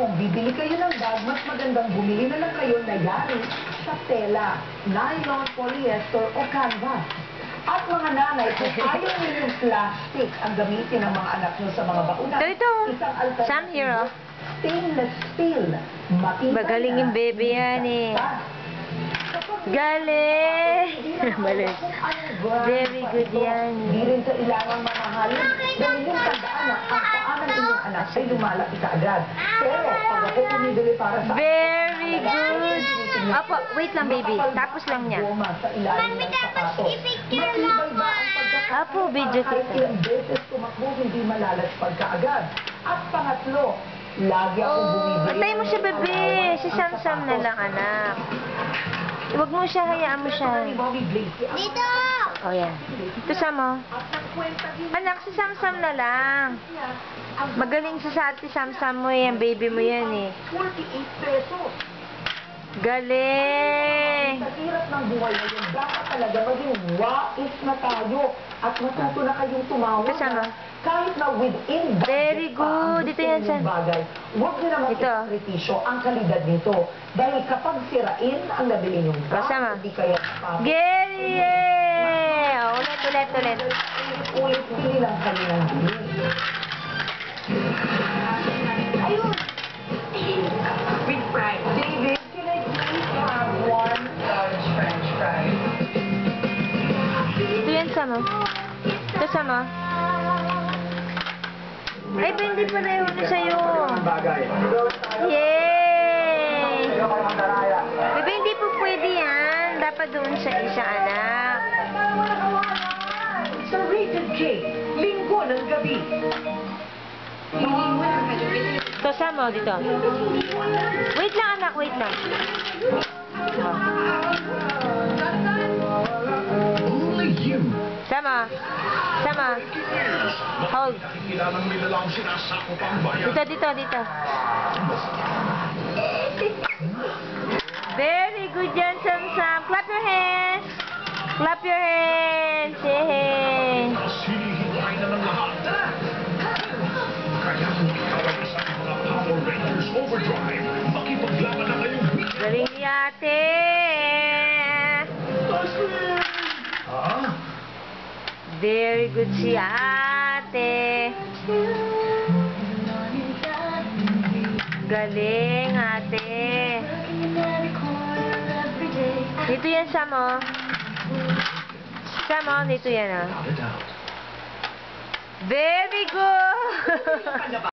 kung bibili kayo ng bag, mas magandang bumili na lang kayo na yaris sa tela, nylon, polyester o canvas. At mga nanay, kung ayaw ninyong plastic ang gamitin ng mga anak nyo sa mga bakunan, isang alternatibo, stainless steel. Magaling yung baby yan eh. Galing! Balik. Very good yan. Hindi rin kailangan mamahalin. Dahil yung tandaan na ang paa ng inyong anak ay lumalaki ka agad. Pero pag ako pumibili para sa Very good. Opo, wait lang baby. Tapos lang niya. Mami, tapos i-picture mo ako. Apo, video Kahit kita. ilang beses tumakbo, hindi malalasπag ka agad. At pangatlo, lagi akong bumibili. Antay mo siya, bebe. Si Sam-Sam na lang, anak. Huwag mo siya, hayaan mo siya. Dito! O, yan. Ito sa mo. Anak, si Sam-Sam na lang. Magaling sa si Sam-Sam mo yan, baby mo yan eh. 48 pesos. Galing! Sa hirap ng buhay na yun, dapat talaga maging wais na tayo at matuto na kayong tumawag Kasama. kahit na within budget Very pa ang good. gusto Ito yan, ninyong San. bagay. Huwag nyo naman Ito. ikritisyo ang kalidad nito. Dahil kapag sirain ang nabili nyong Kasama. hindi kaya napapag. Gary! Ulit. Ulit, bili lang kami ng bili. Ayun! With fries. David, can I please have one large French fries? Ito yan sa mo. Ito sa mo. Ay, ba hindi pareho na sa'yo. Bagay. Yay! Bebe, hindi po pwede yan. Dapat doon sa isa, anak. Sa Rated K, linggo ng gabi. Ito sa mo, dito. Wait lang, anak. Wait lang. Only you. Sama. Hold. Kilalang nilalang sinasako pang bayan. Dito. Very good yan, Sam-Sam. Clap your hands. Yay. Hinihintay na ng lahat. Kaya kung ikaw ang isa ng mga Power Rangers Overdrive, makipaglaban na kayong Galing ni ate. Very good si ate. Galing, ate. Dito yan, Samo. Dito yan, ah. Very good!